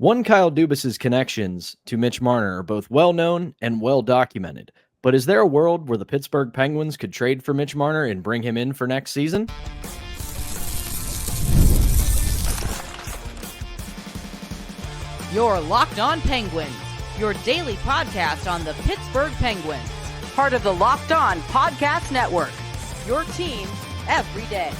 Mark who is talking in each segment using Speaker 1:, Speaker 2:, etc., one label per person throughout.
Speaker 1: One Kyle Dubas' connections to Mitch Marner are both well-known and well-documented. But is there a world where the Pittsburgh Penguins could trade for Mitch Marner and bring him in for next season?
Speaker 2: You're Locked On Penguins, your daily podcast on the Pittsburgh Penguins. Part of the Locked On Podcast Network, your team every day.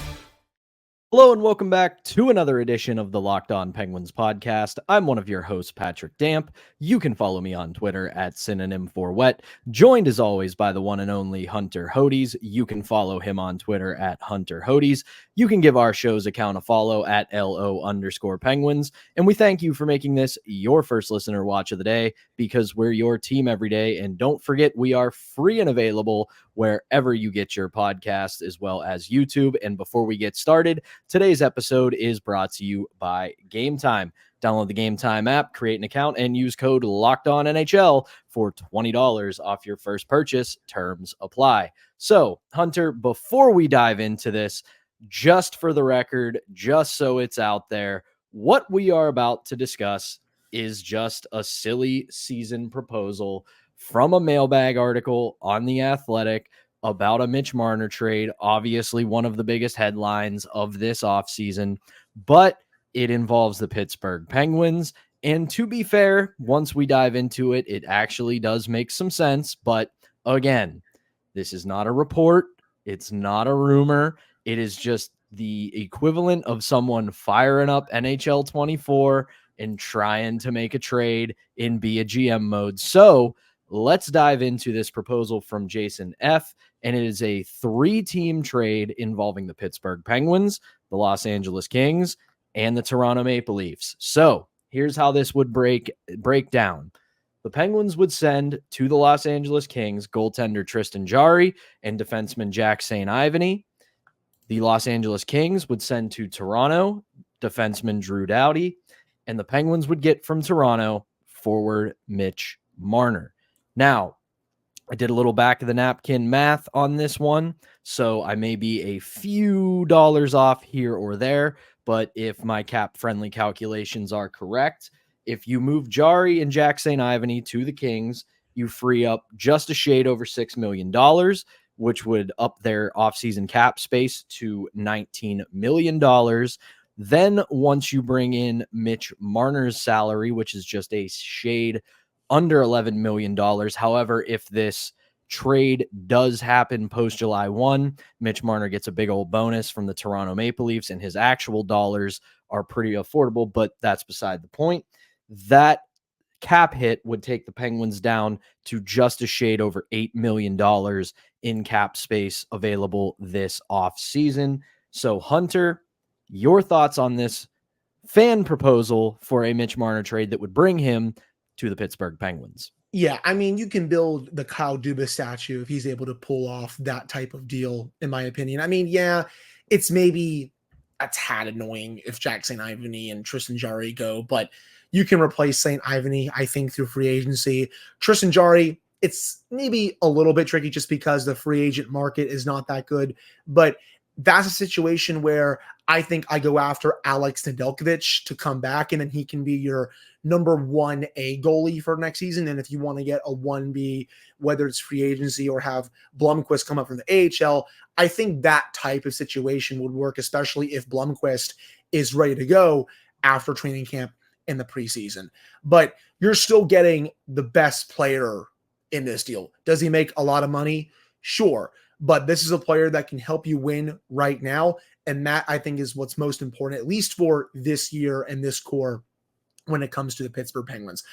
Speaker 1: Hello and welcome back to another edition of the Locked On Penguins podcast. I'm one of your hosts, Patrick Damp. You can follow me on Twitter at synonym4wet. Joined as always by the one and only Hunter Hodes. You can follow him on Twitter at Hunter Hodes. You can give our show's account a follow at LO_Penguins. And we thank you for making this your first listener watch of the day because we're your team every day. And don't forget, we are free and available wherever you get your podcasts as well as YouTube. And before we get started, today's episode is brought to you by Game Time. Download the Game Time app, create an account, and use code LOCKEDONNHL for $20 off your first purchase. Terms apply. So, Hunter, before we dive into this, just for the record, just so it's out there, what we are about to discuss is just a silly season proposal from a mailbag article on The Athletic about a Mitch Marner trade, obviously one of the biggest headlines of this offseason, but it involves the Pittsburgh Penguins. And to be fair, once we dive into it, it actually does make some sense. But again, this is not a report. It's not a rumor. It is just the equivalent of someone firing up NHL 24 and trying to make a trade in be a GM mode. So let's dive into this proposal from Jason F. And it is a 3-team trade involving the Pittsburgh Penguins, the Los Angeles Kings, and the Toronto Maple Leafs. So here's how this would break down. The Penguins would send to the Los Angeles Kings goaltender Tristan Jarry and defenseman Jack St. Ivany. The Los Angeles Kings would send to Toronto defenseman Drew Doughty, and the Penguins would get from Toronto forward Mitch Marner. Now, I did a little back of the napkin math on this one, so I may be a few dollars off here or there, but if my cap-friendly calculations are correct, if you move Jarry and Jack St. Ivany to the Kings, you free up just a shade over $6 million, which would up their offseason cap space to $19 million. Then once you bring in Mitch Marner's salary, which is just a shade under $11 million. However, if this trade does happen post July 1, Mitch Marner gets a big old bonus from the Toronto Maple Leafs, and his actual dollars are pretty affordable, but that's beside the point. That cap hit would take the Penguins down to just a shade over $8 million in cap space available this offseason. So, Hunter, your thoughts on this fan proposal for a Mitch Marner trade that would bring him to the Pittsburgh Penguins?
Speaker 3: Yeah, I mean, you can build the Kyle Dubas statue if he's able to pull off that type of deal, in my opinion. I mean, yeah, it's maybe a tad annoying if Jack St. Ivany and Tristan Jarry go, but you can replace St. Ivany, I think, through free agency. Tristan Jarry, it's maybe a little bit tricky just because the free agent market is not that good, but that's a situation where I think I go after Alex Nedeljkovic to come back, and then he can be your number 1A goalie for next season. And if you want to get a 1B, whether it's free agency or have Blomqvist come up from the AHL, I think that type of situation would work, especially if Blomqvist is ready to go after training camp in the preseason. But you're still getting the best player in this deal. Does he make a lot of money? Sure. But this is a player that can help you win right now. And that, I think, is what's most important, at least for this year and this core when it comes to the Pittsburgh Penguins.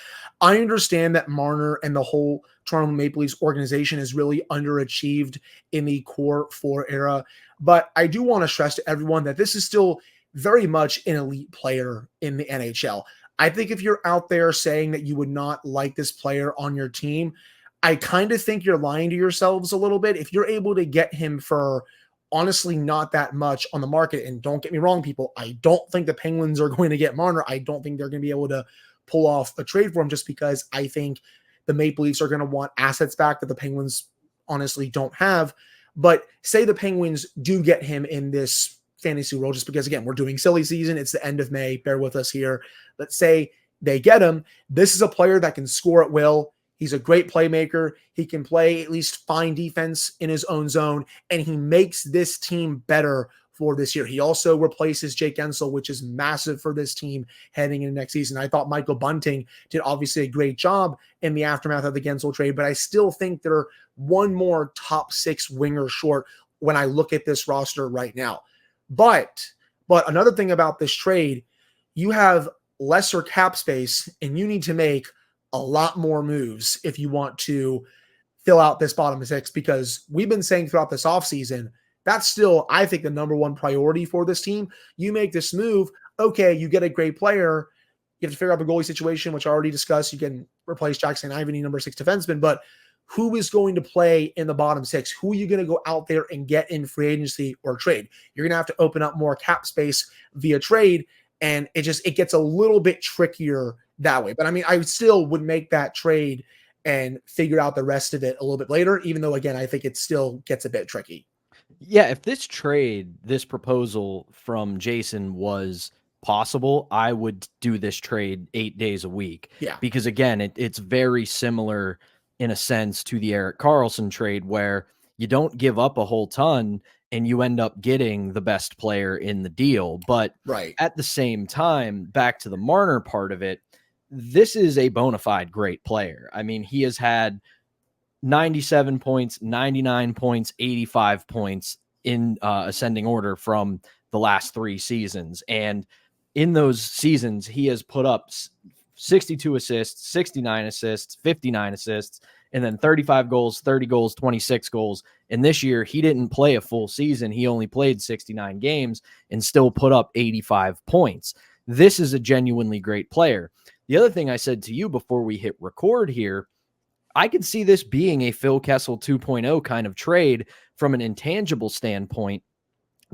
Speaker 3: I understand that Marner and the whole Toronto Maple Leafs organization is really underachieved in the core 4 era. But I do want to stress to everyone that this is still very much an elite player in the NHL. I think if you're out there saying that you would not like this player on your team, I kind of think you're lying to yourselves a little bit. If you're able to get him for honestly not that much on the market, and don't get me wrong, people, I don't think the Penguins are going to get Marner. I don't think they're going to be able to pull off a trade for him just because I think the Maple Leafs are going to want assets back that the Penguins honestly don't have. But say the Penguins do get him in this fantasy world, just because, again, we're doing silly season. It's the end of May. Bear with us here. Let's say they get him. This is a player that can score at will. He's a great playmaker. He can play at least fine defense in his own zone, and he makes this team better for this year. He also replaces Jake Ensel, which is massive for this team heading into next season. I thought Michael Bunting did obviously a great job in the aftermath of the Gensel trade, but I still think they're one more top 6 winger short when I look at this roster right now. But another thing about this trade, you have lesser cap space and you need to make a lot more moves if you want to fill out this bottom 6, because we've been saying throughout this offseason, that's still, I think, the number one priority for this team. You make this move, okay, you get a great player. You have to figure out the goalie situation, which I already discussed. You can replace Jackson Ivany, number 6 defenseman, but who is going to play in the bottom 6? Who are you going to go out there and get in free agency or trade? You're going to have to open up more cap space via trade, and it gets a little bit trickier that way. But I mean, I still would make that trade and figure out the rest of it a little bit later, even though, again, I think it still gets a bit tricky.
Speaker 1: Yeah, if this proposal from Jason was possible, I would do this trade 8 days a week.
Speaker 3: Yeah.
Speaker 1: Because again, it's very similar in a sense to the Erik Karlsson trade, where you don't give up a whole ton and you end up getting the best player in the deal. But
Speaker 3: right
Speaker 1: at the same time, back to the Marner part of it, this is a bona fide great player. I mean, he has had 97 points, 99 points, 85 points in ascending order from the last 3 seasons. And in those seasons, he has put up 62 assists, 69 assists, 59 assists, and then 35 goals, 30 goals, 26 goals. And this year, he didn't play a full season. He only played 69 games and still put up 85 points. This is a genuinely great player. The other thing I said to you before we hit record here, I could see this being a Phil Kessel 2.0 kind of trade from an intangible standpoint,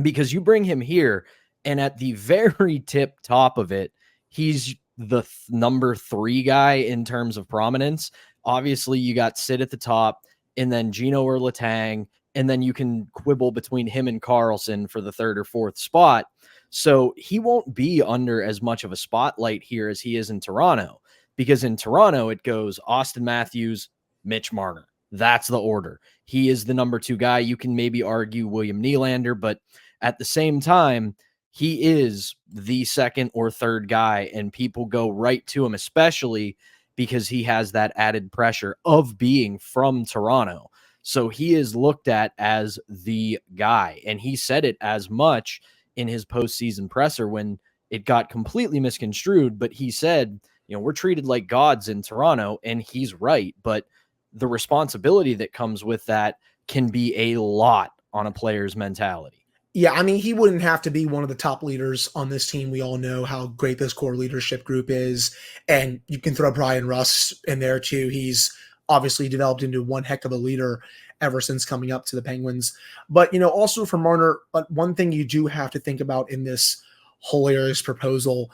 Speaker 1: because you bring him here and at the very tip top of it, he's the number 3 guy in terms of prominence. Obviously, you got Sid at the top and then Gino or Letang, and then you can quibble between him and Karlsson for the 3rd or 4th spot. So he won't be under as much of a spotlight here as he is in Toronto. Because in Toronto, it goes Austin Matthews, Mitch Marner. That's the order. He is the number 2 guy. You can maybe argue William Nylander, but at the same time, he is the 2nd or 3rd guy, and people go right to him, especially because he has that added pressure of being from Toronto. So he is looked at as the guy, and he said it as much in his postseason presser when it got completely misconstrued, but he said, we're treated like gods in Toronto, and he's right. But the responsibility that comes with that can be a lot on a player's mentality.
Speaker 3: Yeah, I mean, he wouldn't have to be one of the top leaders on this team. We all know how great this core leadership group is. And you can throw Brian Russ in there too. He's obviously developed into one heck of a leader ever since coming up to the Penguins. But, also for Marner, one thing you do have to think about in this hilarious proposal,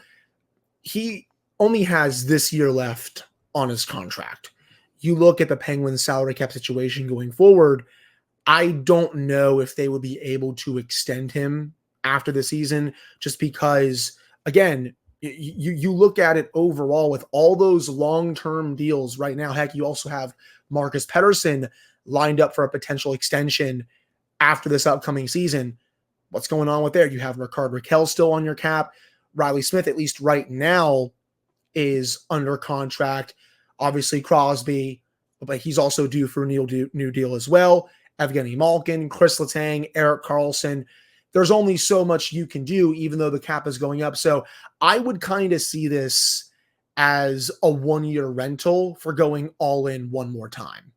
Speaker 3: he only has this year left on his contract. You look at the Penguins salary cap situation going forward, I don't know if they would be able to extend him after the season, just because, again, you look at it overall with all those long-term deals right now. Heck, you also have Marcus Pettersson lined up for a potential extension after this upcoming season. What's going on with there? You have Rickard Rakell still on your cap. Riley Smith, at least right now, is under contract. Obviously, Crosby, but he's also due for a new deal as well. Evgeny Malkin, Chris Letang, Erik Karlsson. There's only so much you can do, even though the cap is going up. So I would kind of see this as a 1-year rental for going all in one more time.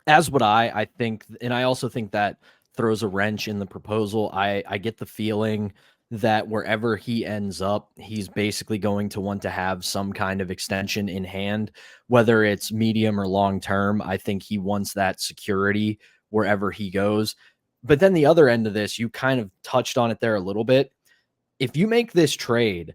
Speaker 1: As would I think, and I also think that throws a wrench in the proposal. I get the feeling that wherever he ends up, he's basically going to want to have some kind of extension in hand, whether it's medium or long term. I think he wants that security wherever he goes. But then the other end of this, you kind of touched on it there a little bit. If you make this trade,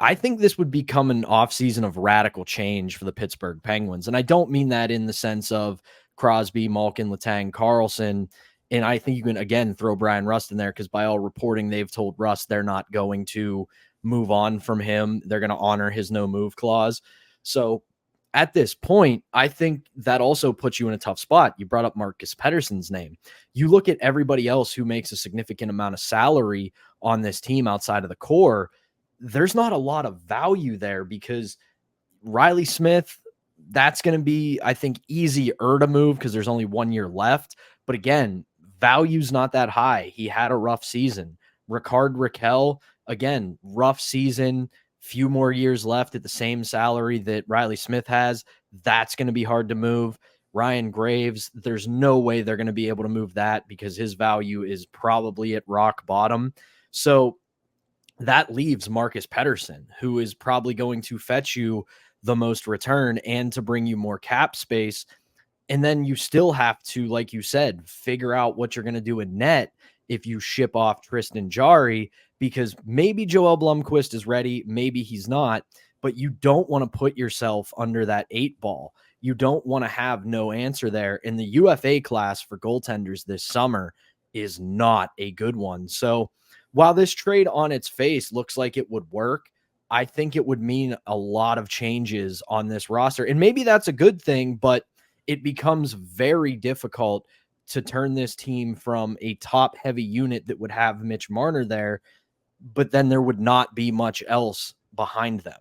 Speaker 1: I think this would become an offseason of radical change for the Pittsburgh Penguins. And I don't mean that in the sense of Crosby, Malkin, Letang, Karlsson. And I think you can, again, throw Brian Rust in there, because by all reporting, they've told Rust they're not going to move on from him. They're going to honor his no move clause. So at this point, I think that also puts you in a tough spot. You brought up Marcus Pettersson's name. You look at everybody else who makes a significant amount of salary on this team outside of the core. There's not a lot of value there because Riley Smith, that's going to be, I think, easier to move because there's only 1 year left. But again, value's not that high. He had a rough season. Ricard Raquel, again, rough season, few more years left at the same salary that Riley Smith has. That's going to be hard to move. Ryan Graves, there's no way they're going to be able to move that because his value is probably at rock bottom. So that leaves Marcus Pettersson, who is probably going to fetch you the most return and to bring you more cap space. And then you still have to, like you said, figure out what you're going to do in net if you ship off Tristan Jarry, because maybe Joel Blomqvist is ready, maybe he's not, but you don't want to put yourself under that 8 ball. You don't want to have no answer there. And the UFA class for goaltenders this summer is not a good one. So while this trade on its face looks like it would work, I think it would mean a lot of changes on this roster. And maybe that's a good thing, but it becomes very difficult to turn this team from a top heavy unit that would have Mitch Marner there, but then there would not be much else behind them.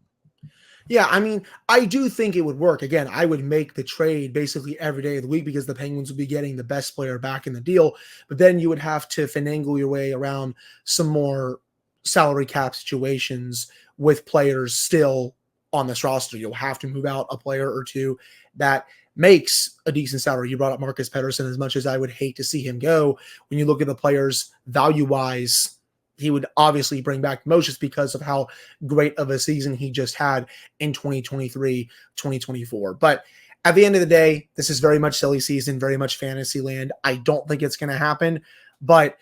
Speaker 3: Yeah, I mean, I do think it would work. Again, I would make the trade basically every day of the week because the Penguins would be getting the best player back in the deal. But then you would have to finagle your way around some more salary cap situations with players still on this roster. You'll have to move out a player or two that makes a decent salary. You brought up Marcus Pettersson. As much as I would hate to see him go, when you look at the players value-wise, he would obviously bring back most just because of how great of a season he just had in 2023, 2024. But at the end of the day, this is very much silly season, very much fantasy land. I don't think it's going to happen. But,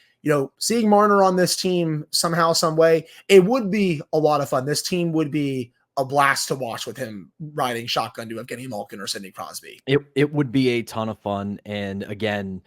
Speaker 3: seeing Marner on this team somehow, some way, it would be a lot of fun. This team would be a blast to watch with him riding shotgun to Evgeny Malkin or Sidney Crosby.
Speaker 1: It would be a ton of fun. And again,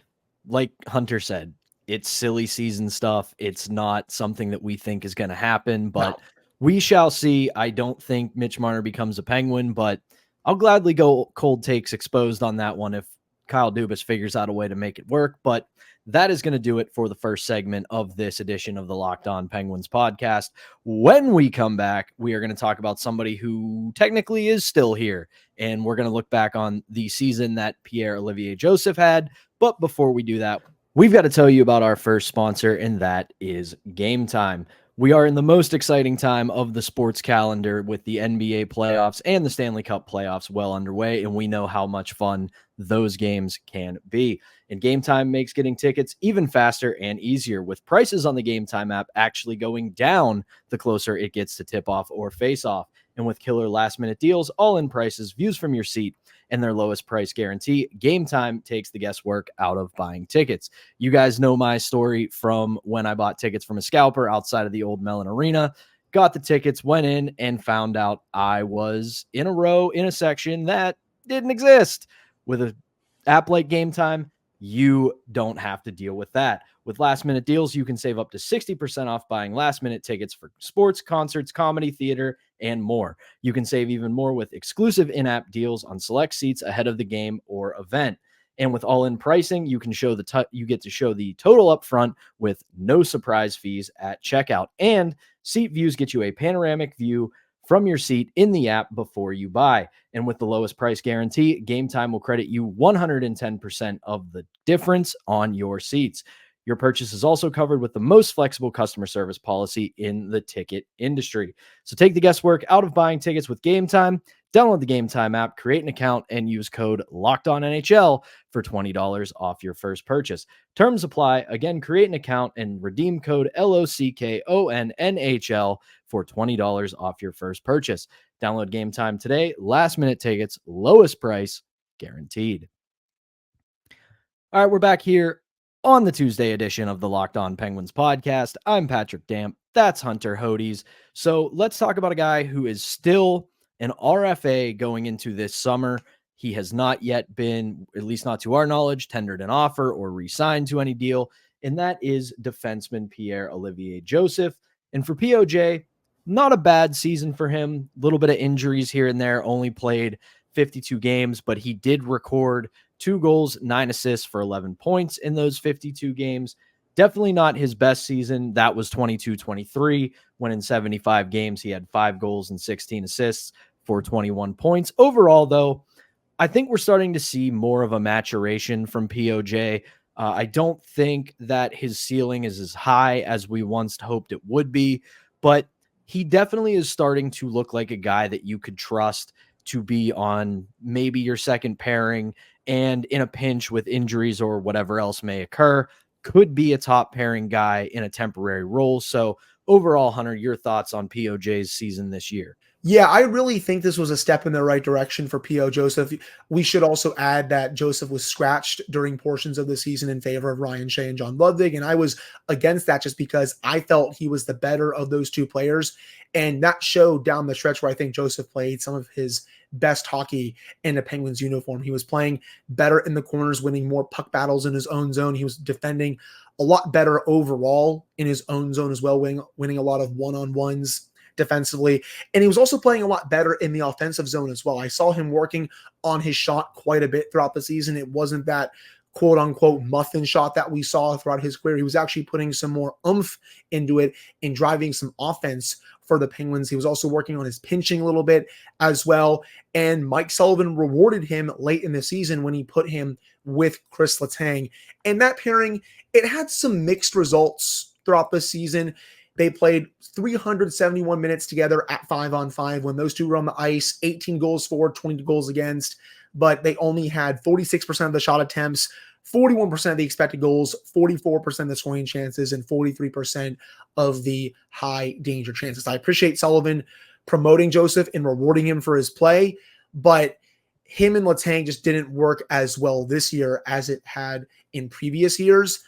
Speaker 1: like Hunter said, it's silly season stuff. It's not something that we think is going to happen, but we shall see. I don't think Mitch Marner becomes a Penguin, but I'll gladly go cold takes exposed on that one if Kyle Dubas figures out a way to make it work. But that is going to do it for the first segment of this edition of the Locked On Penguins podcast. When we come back, we are going to talk about somebody who technically is still here, and we're going to look back on the season that Pierre-Oliver Joseph had. But before we do that, we've got to tell you about our first sponsor, and that is Game Time. We are in the most exciting time of the sports calendar with the NBA playoffs and the Stanley Cup playoffs well underway, and we know how much fun those games can be. And Game Time makes getting tickets even faster and easier, with prices on the Game Time app actually going down the closer it gets to tip-off or face-off. And with killer last-minute deals, all-in prices, views from your seat, and their lowest price guarantee, Game Time takes the guesswork out of buying tickets. You guys know my story from when I bought tickets from a scalper outside of the Old Mellon Arena, got the tickets, went in, and found out I was in a row in a section that didn't exist. With an app like Game Time, you don't have to deal with that. With last-minute deals, you can save up to 60% off buying last-minute tickets for sports, concerts, comedy, theater, and more. You can save even more with exclusive in-app deals on select seats ahead of the game or event. And with all-in pricing, you can show you get to show the total up front with no surprise fees at checkout. And seat views get you a panoramic view from your seat in the app before you buy. And with the lowest price guarantee, Game Time will credit you 110% of the difference on your seats. Your purchase is also covered with the most flexible customer service policy in the ticket industry. So take the guesswork out of buying tickets with Game Time. Download the Game Time app, create an account, and use code LOCKEDONNHL for $20 off your first purchase. Terms apply. Again, create an account and redeem code LOCKONNHL for $20 off your first purchase. Download Game Time today. Last minute tickets, lowest price guaranteed. All right, we're back here on the Tuesday edition of the Locked On Penguins podcast. I'm Patrick Damp. That's Hunter Hodes. So let's talk about a guy who is still an RFA going into this summer. He has not yet been, at least not to our knowledge, tendered an offer or re-signed to any deal, and that is defenseman Pierre-Oliver Joseph. And for POJ, not a bad season for him. A little bit of injuries here and there, only played 52 games, but he did record 2 goals, 9 assists for 11 points in those 52 games. Definitely not his best season. That was 22-23, when in 75 games he had 5 goals and 16 assists for 21 points. Overall, though, I think we're starting to see more of a maturation from POJ. I don't think that his ceiling is as high as we once hoped it would be, but he definitely is starting to look like a guy that you could trust to be on maybe your second pairing, and in a pinch with injuries or whatever else may occur, could be a top pairing guy in a temporary role. So overall, Hunter, your thoughts on POJ's season this year?
Speaker 3: Yeah, I really think this was a step in the right direction for P.O. Joseph. We should also add that Joseph was scratched during portions of the season in favor of Ryan Shea and John Ludwig, and I was against that just because I felt he was the better of those two players, and that showed down the stretch where I think Joseph played some of his best hockey in a Penguins uniform. He was playing better in the corners, winning more puck battles in his own zone. He was defending a lot better overall in his own zone as well, winning a lot of one-on-ones defensively. And he was also playing a lot better in the offensive zone as well. I saw him working on his shot quite a bit throughout the season. It wasn't that quote unquote muffin shot that we saw throughout his career. He was actually putting some more oomph into it and driving some offense for the Penguins. He was also working on his pinching a little bit as well. And Mike Sullivan rewarded him late in the season when he put him with Chris Letang. And that pairing, it had some mixed results throughout the season. They played 371 minutes together at 5-on-5 when those two were on the ice, 18 goals for, 20 goals against, but they only had 46% of the shot attempts, 41% of the expected goals, 44% of the scoring chances, and 43% of the high danger chances. I appreciate Sullivan promoting Joseph and rewarding him for his play, but him and Letang just didn't work as well this year as it had in previous years.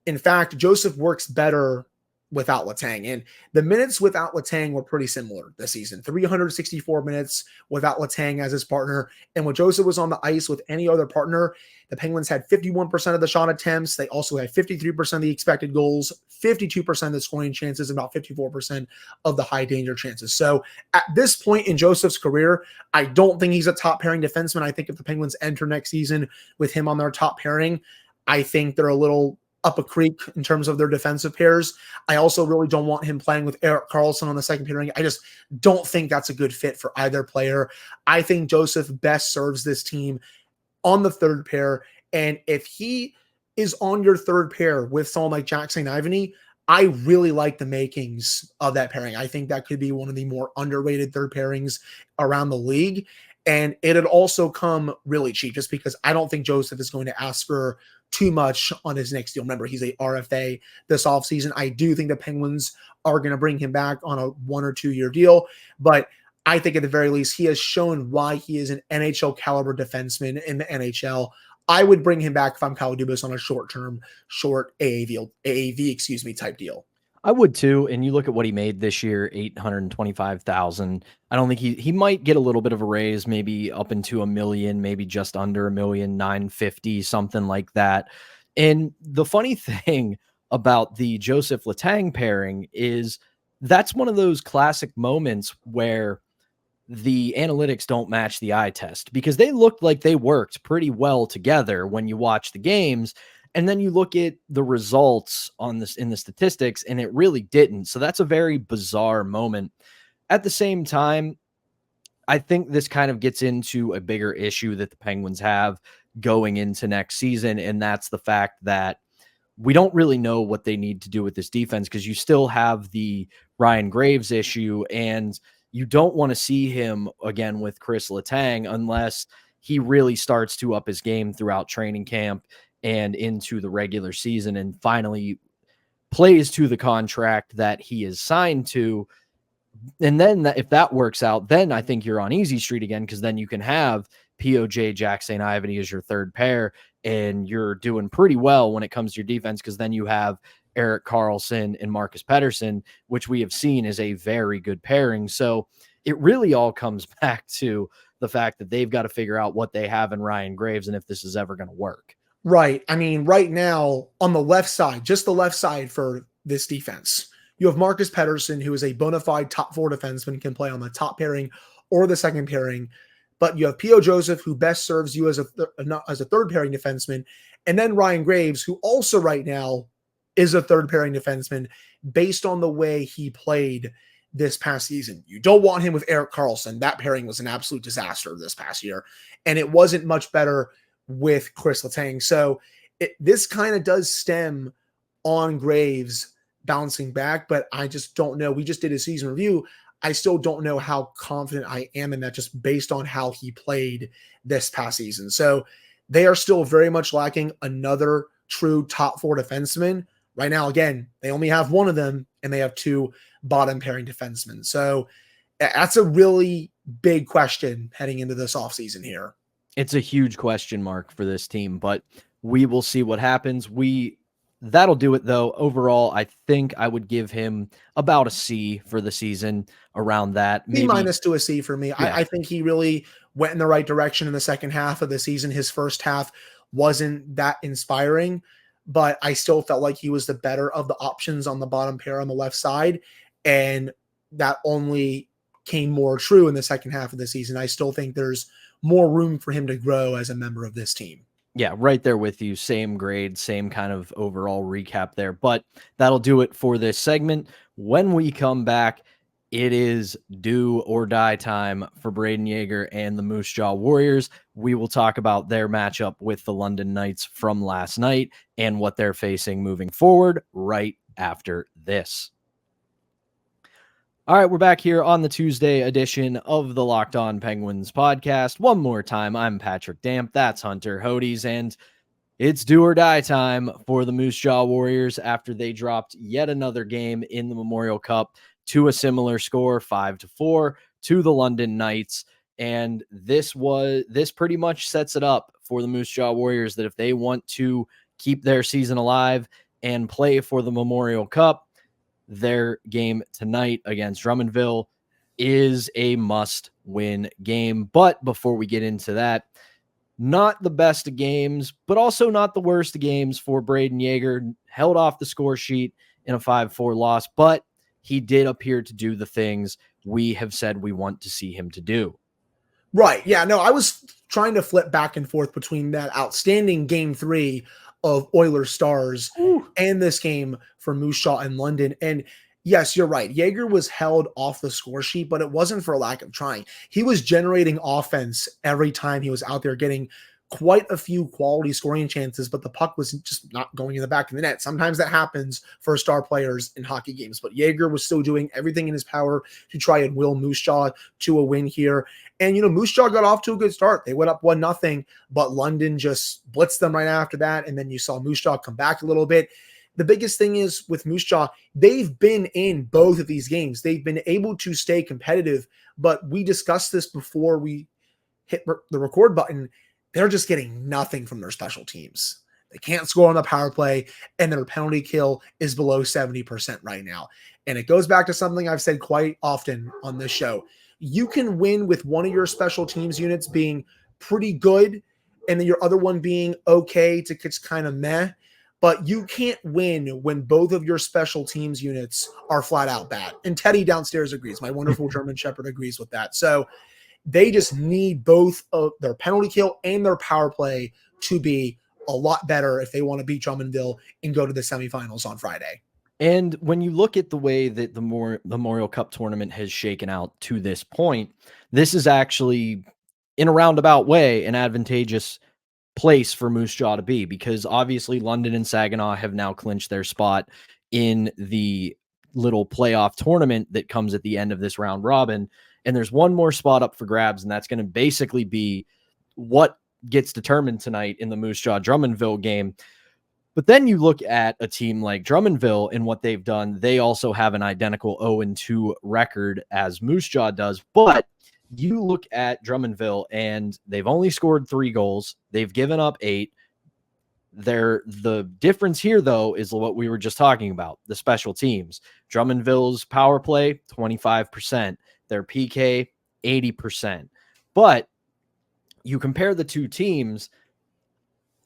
Speaker 3: In fact, Joseph works better without Letang. And the minutes without Letang were pretty similar this season. 364 minutes without Letang as his partner. And when Joseph was on the ice with any other partner, the Penguins had 51% of the shot attempts. They also had 53% of the expected goals, 52% of the scoring chances, and about 54% of the high danger chances. So at this point in Joseph's career, I don't think he's a top pairing defenseman. I think if the Penguins enter next season with him on their top pairing, I think they're a little up a creek in terms of their defensive pairs. I also really don't want him playing with Erik Karlsson on the second pairing. I just don't think that's a good fit for either player. I think Joseph best serves this team on the third pair. And if he is on your third pair with someone like Jack St. Ivany, I really like the makings of that pairing. I think that could be one of the more underrated third pairings around the league. And it'd also come really cheap just because I don't think Joseph is going to ask for too much on his next deal. Remember, he's a RFA this offseason. I do think the Penguins are going to bring him back on a 1 or 2 year deal, but I think at the very least, he has shown why he is an NHL caliber defenseman in the NHL. I would bring him back if I'm Kyle Dubas on a short AAV type deal.
Speaker 1: I would too. And you look at what he made this year, $825,000. I don't think he might get a little bit of a raise, maybe up into $1 million, maybe just under $1 million, 950, something like that. And the funny thing about the Joseph Letang pairing is that's one of those classic moments where the analytics don't match the eye test, because they looked like they worked pretty well together when you watch the games. And then you look at the results on this in the statistics, and it really didn't. So that's a very bizarre moment. At the same time, I think this kind of gets into a bigger issue that the Penguins have going into next season. And that's the fact that we don't really know what they need to do with this defense, because you still have the Ryan Graves issue, and you don't want to see him again with Chris Letang unless he really starts to up his game throughout training camp and into the regular season and finally plays to the contract that he is signed to. And then if that works out, then I think you're on easy street again, because then you can have POJ, Jack St. Ivany as your third pair, and you're doing pretty well when it comes to your defense, because then you have Erik Karlsson and Marcus Pettersson, which we have seen is a very good pairing. So it really all comes back to the fact that they've got to figure out what they have in Ryan Graves and if this is ever going to work.
Speaker 3: Right. I mean, right now on the left side, just the left side for this defense, You have Marcus Pettersson, who is a bona fide top 4 defenseman, can play on the top pairing or the second pairing. But you have P.O. Joseph, who best serves you as a third pairing defenseman. And then Ryan Graves, who also right now is a third pairing defenseman based on the way he played this past season. You don't want him with Erik Karlsson. That pairing was an absolute disaster this past year. And it wasn't much better with Chris Letang. So this kind of does stem on Graves bouncing back, but I just don't know. We just did a season review. I still don't know how confident I am in that just based on how he played this past season. So they are still very much lacking another true top 4 defenseman. Right now, again, they only have one of them, and they have 2 bottom pairing defensemen. So that's a really big question heading into this offseason here.
Speaker 1: It's a huge question mark for this team, but we will see what happens. That'll do it, though. Overall, I think I would give him about a C for the season, around that.
Speaker 3: Maybe B- to a C for me.
Speaker 1: Yeah.
Speaker 3: I think he really went in the right direction in the second half of the season. His first half wasn't that inspiring, but I still felt like he was the better of the options on the bottom pair on the left side, and that only came more true in the second half of the season. I still think there's more room for him to grow as a member of this team.
Speaker 1: Yeah, right there with you. Same grade, same kind of overall recap there. But that'll do it for this segment. When we come back, it is do or die time for Brayden Yager and the Moosejaw Warriors. We will talk about their matchup with the London Knights from last night and what they're facing moving forward right after this. All right, we're back here on the Tuesday edition of the Locked On Penguins podcast. One more time, I'm Patrick Damp. That's Hunter Hodes, and it's do or die time for the Moosejaw Warriors after they dropped yet another game in the Memorial Cup to a similar score, 5-4, to the London Knights. And this pretty much sets it up for the Moosejaw Warriors that if they want to keep their season alive and play for the Memorial Cup, their game tonight against Drummondville is a must-win game. But before we get into that, not the best of games, but also not the worst of games for Brayden Yager. Held off the score sheet in a 5-4 loss, but he did appear to do the things we have said we want to see him to do.
Speaker 3: Right. Yeah, no, I was trying to flip back and forth between that outstanding game 3 of Oilers Stars and this game for Moosejaw and London. And yes, you're right. Yager was held off the score sheet, but it wasn't for a lack of trying. He was generating offense every time he was out there, getting quite a few quality scoring chances, but the puck was just not going in the back of the net. Sometimes that happens for star players in hockey games, but Yager was still doing everything in his power to try and will Moosejaw to a win here. And, Moosejaw got off to a good start. They went up 1-0, but London just blitzed them right after that. And then you saw Moosejaw come back a little bit. The biggest thing is with Moosejaw, they've been in both of these games. They've been able to stay competitive, but we discussed this before we hit the record button. They're just getting nothing from their special teams. They can't score on the power play, and their penalty kill is below 70% right now. And it goes back to something I've said quite often on this show. You can win with one of your special teams units being pretty good, and then your other one being okay to just kind of meh. But you can't win when both of your special teams units are flat out bad. And Teddy downstairs agrees. My wonderful German Shepherd agrees with that. So they just need both of their penalty kill and their power play to be a lot better if they want to beat Drummondville and go to the semifinals on Friday.
Speaker 1: And when you look at the way that the Memorial Cup tournament has shaken out to this point, this is actually, in a roundabout way, an advantageous place for Moosejaw to be, because obviously London and Saginaw have now clinched their spot in the little playoff tournament that comes at the end of this round robin. And there's one more spot up for grabs, and that's going to basically be what gets determined tonight in the Moosejaw Drummondville game. But then you look at a team like Drummondville and what they've done. They also have an identical 0-2 record as Moosejaw does. But you look at Drummondville, and they've only scored 3 goals. They've given up 8. The difference here, though, is what we were just talking about, the special teams. Drummondville's power play, 25%. Their PK, 80%. But you compare the two teams,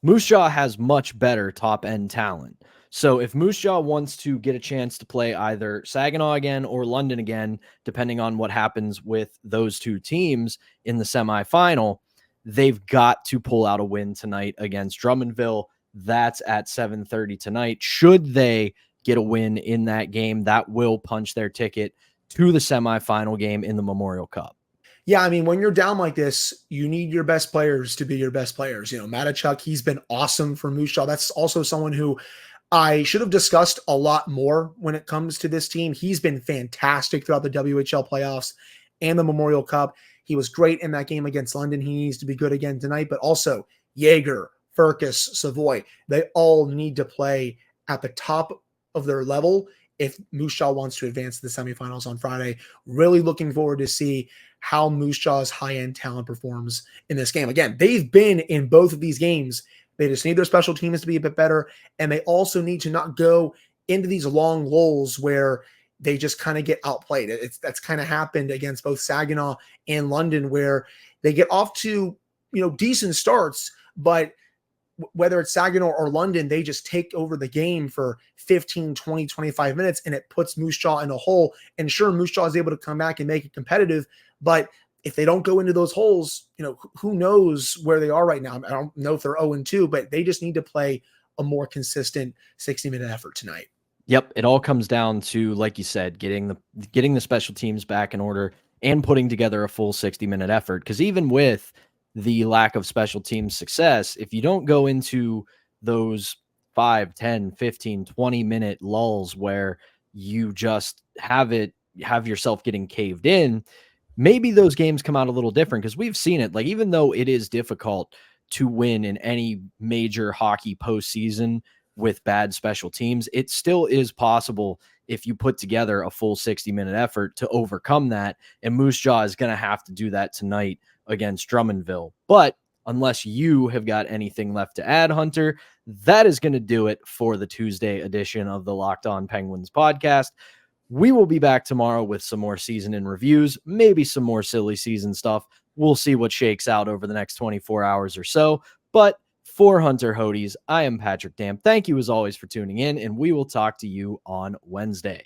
Speaker 1: Moosejaw has much better top-end talent. So if Moosejaw wants to get a chance to play either Saginaw again or London again, depending on what happens with those two teams in the semifinal, they've got to pull out a win tonight against Drummondville. That's at 7:30 tonight. Should they get a win in that game, that will punch their ticket to the semifinal game in the Memorial Cup.
Speaker 3: Yeah, I mean, when you're down like this, you need your best players to be your best players. Matichuk, he's been awesome for Moosejaw. That's also someone who I should have discussed a lot more when it comes to this team. He's been fantastic throughout the WHL playoffs and the Memorial Cup. He was great in that game against London. He needs to be good again tonight, but also Yager, Furcus, Savoy, they all need to play at the top of their level if Moosejaw wants to advance to the semifinals on Friday. Really looking forward to see how Moosejaw's high-end talent performs in this game. Again, they've been in both of these games. They just need their special teams to be a bit better, and they also need to not go into these long lulls where they just kind of get outplayed. That's kind of happened against both Saginaw and London, where they get off to decent starts, but whether it's Saginaw or London, they just take over the game for 15, 20, 25 minutes, and it puts Moosejaw in a hole. And sure, Moosejaw is able to come back and make it competitive, but if they don't go into those holes, who knows where they are right now. I don't know if they're 0-2, but they just need to play a more consistent 60-minute effort tonight.
Speaker 1: Yep, it all comes down to, like you said, getting the special teams back in order and putting together a full 60-minute effort. Because even with the lack of special teams success, if you don't go into those 5, 10, 15, 20-minute lulls where you just have yourself getting caved in, maybe those games come out a little different, because we've seen it. Like, even though it is difficult to win in any major hockey postseason with bad special teams, it still is possible if you put together a full 60-minute effort to overcome that. And Moosejaw is going to have to do that tonight against Drummondville. But unless you have got anything left to add, Hunter, that is going to do it for the Tuesday edition of the Locked On Penguins podcast. We will be back tomorrow with some more season in reviews, maybe some more silly season stuff. We'll see what shakes out over the next 24 hours or so. But for Hunter Hodes, I am Patrick Damp. Thank you as always for tuning in, and we will talk to you on Wednesday.